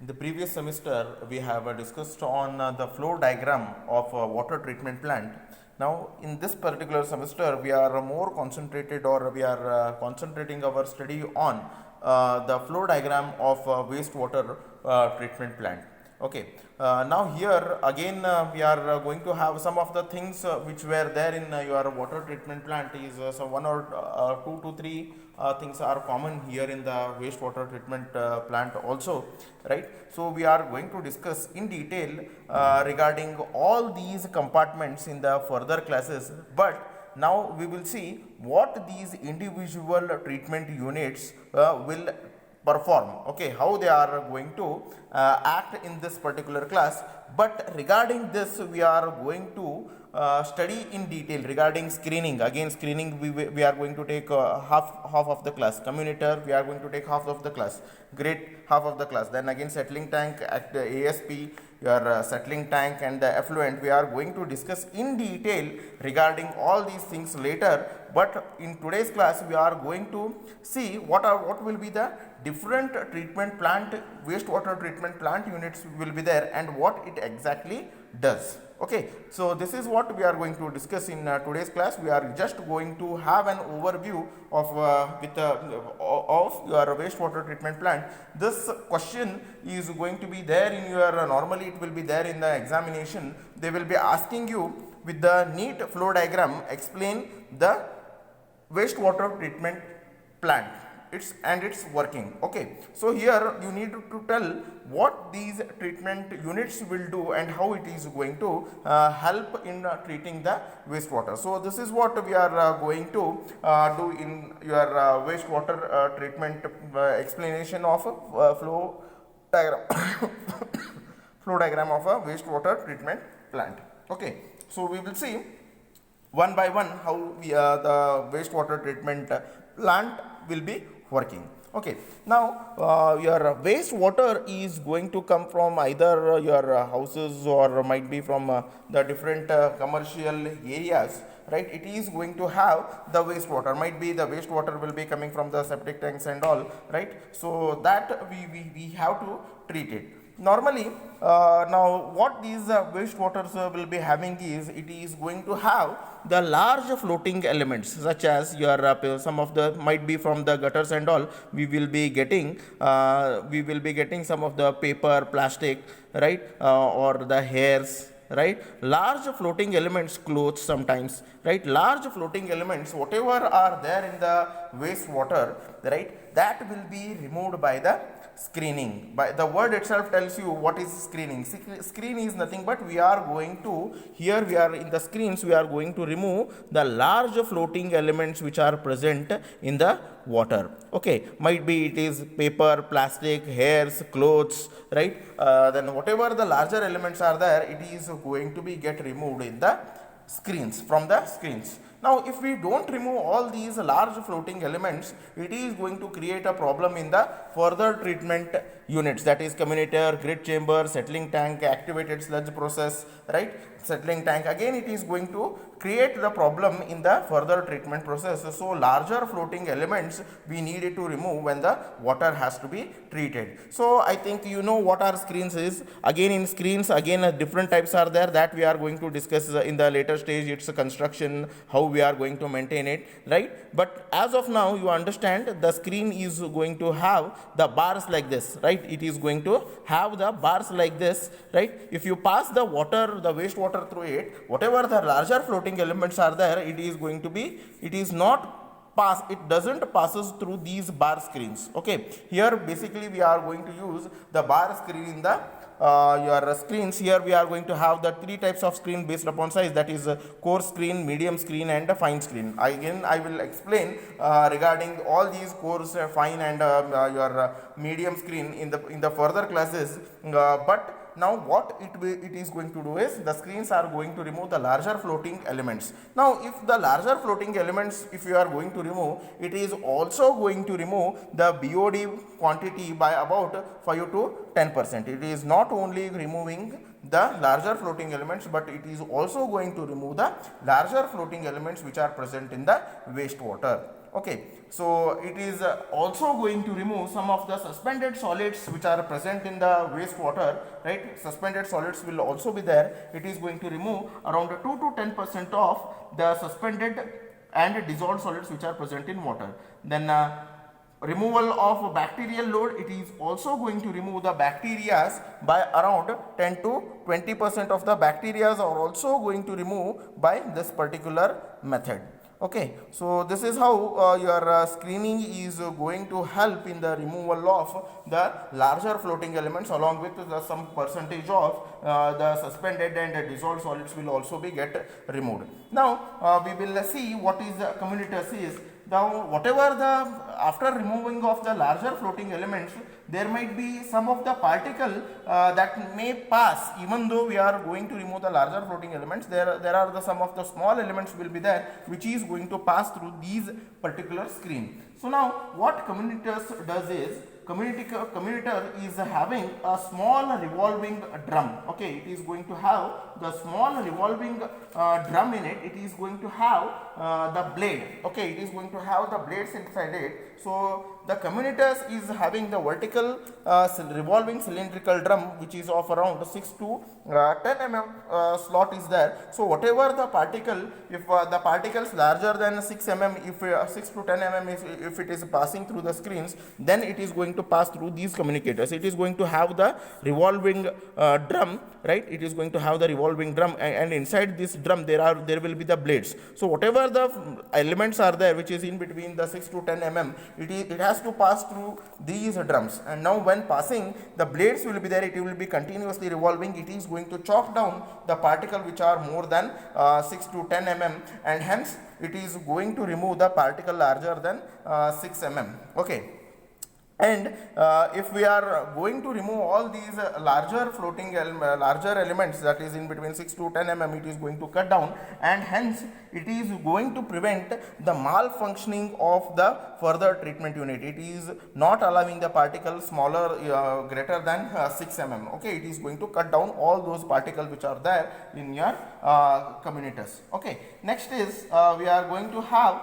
In the previous semester, we have discussed on the flow diagram of a water treatment plant. Now, in this particular semester, we are more concentrated, or we are concentrating our study on the flow diagram of wastewater treatment plant. Okay. Now here again we are going to have some of the things which were there in your water treatment plant is so one or two to three things are common here in the wastewater treatment plant also, right? So we are going to discuss in detail regarding all these compartments in the further classes, but now we will see what these individual treatment units will perform, okay, how they are going to act in this particular class. But regarding this we are going to study in detail regarding screening. Again, screening we are going to take half of the class. Communitor we are going to take half of the class. Grit half of the class. Then again settling tank, ASP, your settling tank and the effluent, we are going to discuss in detail regarding all these things later. But in today's class we are going to see what will be the different treatment plant, wastewater treatment plant units will be there and what it exactly does. Okay, so this is what we are going to discuss in today's class. We are just going to have an overview of of your wastewater treatment plant. This question is going to be there in your normally it will be there in the examination. They will be asking you with the neat flow diagram, explain the wastewater treatment plant its working. Okay, so here you need to tell what these treatment units will do and how it is going to help in treating the wastewater. So this is what we are going to do in your wastewater treatment explanation of flow diagram flow diagram of a wastewater treatment plant. Okay, so we will see one by one how the wastewater treatment plant will be working. Okay, now your wastewater is going to come from either your houses or might be from the different commercial areas, right? It is going to have the wastewater, might be the wastewater will be coming from the septic tanks and all, right? So that we have to treat it normally. Now what these wastewaters will be having is, it is going to have the large floating elements such as your some of the might be from the gutters and all. We will be getting some of the paper, plastic, right, or the hairs, right, large floating elements, clothes sometimes, right, large floating elements whatever are there in the wastewater, right, that will be removed by the screening. By the word itself tells you what is screening. Screen is nothing but we are going to, here we are in the screens, we are going to remove the large floating elements which are present in the water. Okay, might be it is paper, plastic, hairs, clothes, right, then whatever the larger elements are there, it is going to be get removed in the screens, from the screens. Now if we don't remove all these large floating elements, it is going to create a problem in the further treatment units, that is communitor, grit chamber, settling tank, activated sludge process, right, settling tank. Again it is going to create the problem in the further treatment process. So larger floating elements we needed to remove when the water has to be treated. So I think you know what our screens is. Again in screens, again different types are there that we are going to discuss in the later stage. It's a construction, how we are going to maintain it, right? But as of now you understand the screen is going to have the bars like this, right? It is going to have the bars like this, right? If you pass the water, the wastewater through it, whatever the larger floating elements are there, it is going to be, it is not pass, it doesn't passes through these bar screens. Okay, here basically we are going to use the bar screen in the your screens. Here we are going to have the three types of screen based upon size, that is coarse screen, medium screen and a fine screen. Again I will explain regarding all these coarse, fine and your medium screen in the further classes, but now what it is going to do is, the screens are going to remove the larger floating elements. Now if the larger floating elements if you are going to remove, it is also going to remove the BOD quantity by about 5 to 10%. It is not only removing the larger floating elements, but it is also going to remove the larger floating elements which are present in the wastewater. Okay, so it is also going to remove some of the suspended solids which are present in the wastewater, right? Suspended solids will also be there. It is going to remove around 2 to 10% of the suspended and dissolved solids which are present in water. Then removal of bacterial load, it is also going to remove the bacteria by around 10 to 20% of the bacteria are also going to remove by this particular method. Okay, so this is how your screening is going to help in the removal of the larger floating elements, along with some percentage of the suspended and dissolved solids will also be get removed. Now we will see what is communitas is. Now whatever the after removing of the larger floating elements, there might be some of the particle that may pass. Even though we are going to remove the larger floating elements, there are the some of the small elements will be there which is going to pass through these particular screen. So now what communitas does is, communitor is having a small revolving drum. Okay, it is going to have the small revolving drum in it. It is going to have the blade. Okay, it is going to have the blades inside it. So the communitas is having the vertical revolving cylindrical drum which is of around 6 to 10 mm slot is there. So whatever the particle, if the particles larger than 6 mm, if 6 to 10 mm if it is passing through the screens, then it is going to pass through these communicators. It is going to have the revolving drum, right? It is going to have the revolving drum, and inside this drum there will be the blades. So whatever the elements are there which is in between the 6 to 10 mm, it has to pass through these drums, and now when passing, the blades will be there. It will be continuously revolving. It is going to chop down the particle which are more than 6 to 10 mm, and hence it is going to remove the particle larger than 6 mm. Okay. And if we are going to remove all these larger floating larger elements, that is in between 6 to 10 mm, it is going to cut down, and hence it is going to prevent the malfunctioning of the further treatment unit. It is not allowing the particles smaller greater than 6 mm. Okay, it is going to cut down all those particles which are there in your communitas. Okay, next is we are going to have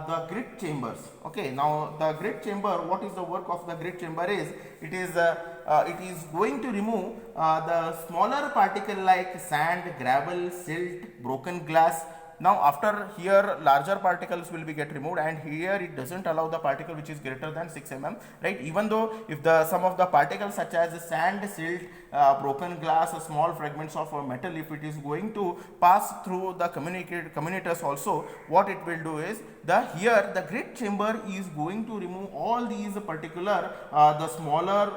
the grit chambers. Okay, now the grit chamber, what is the work of the grit chamber is, it is going to remove the smaller particle like sand, gravel, silt, broken glass. Now after here larger particles will be get removed, and here it doesn't allow the particle which is greater than 6 mm, right? Even though if the some of the particles such as sand, silt, broken glass, small fragments of metal, if it is going to pass through the communicators also, what it will do is, the grit chamber is going to remove all these particular the smaller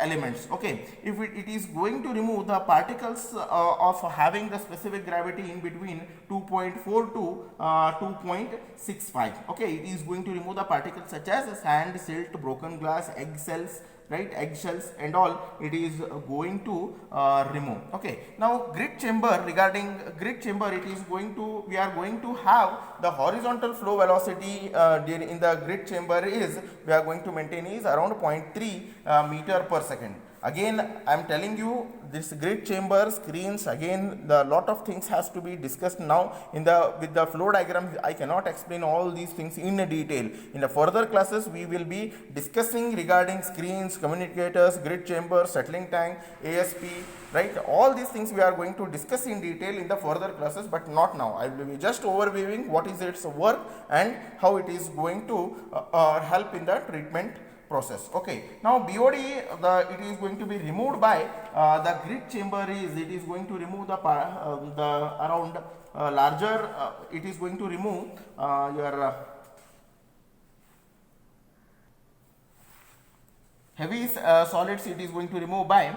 elements. Okay, if it is going to remove the particles of having the specific gravity in between 2.4 to 2.65. okay, it is going to remove the particles such as sand, silt, broken glass, eggshells, right? Eggshells and all, it is going to remove. Okay, now grit chamber, regarding grit chamber, it is going to, we are going to have the horizontal flow velocity in the grit chamber is, we are going to maintain is around 0.3 meter per second. Again, I am telling you, this grit chamber screens, again the lot of things has to be discussed now in the with the flow diagram. I cannot explain all these things in detail. In the further classes we will be discussing regarding screens, communicators, grit chamber, settling tank, ASP, right? All these things we are going to discuss in detail in the further classes, but not now. I will be just overviewing what is its work and how it is going to help in the treatment process. Okay, now BOD, it is going to be removed by the grit chamber is, it is going to remove the around larger, it is going to remove your heavy solids. It is going to remove by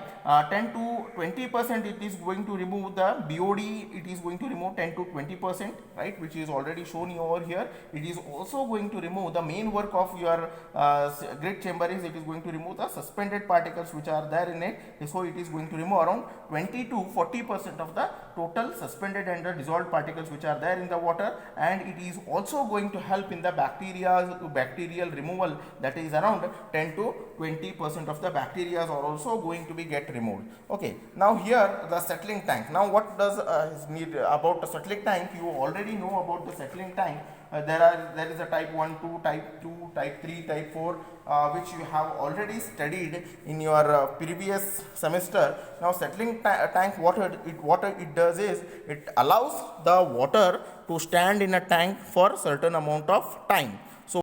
10 to 20%. It is going to remove the BOD, it is going to remove 10 to 20%, right, which is already shown over here. It is also going to remove the main work of your grit chamber is, it is going to remove the suspended particles which are there in it. So it is going to remove around 20 to 40% of the total suspended and the dissolved particles which are there in the water, and it is also going to help in the bacterial removal, that is around 10 to 20%. 80% of the bacteria are also going to be get removed. Okay, now here the settling tank. Now what does is need about the settling tank? You already know about the settling tank. There is a type 1, 2, type 2, type 3, type 4, which you have already studied in your previous semester. Now settling tank, what it does is it allows the water to stand in a tank for certain amount of time.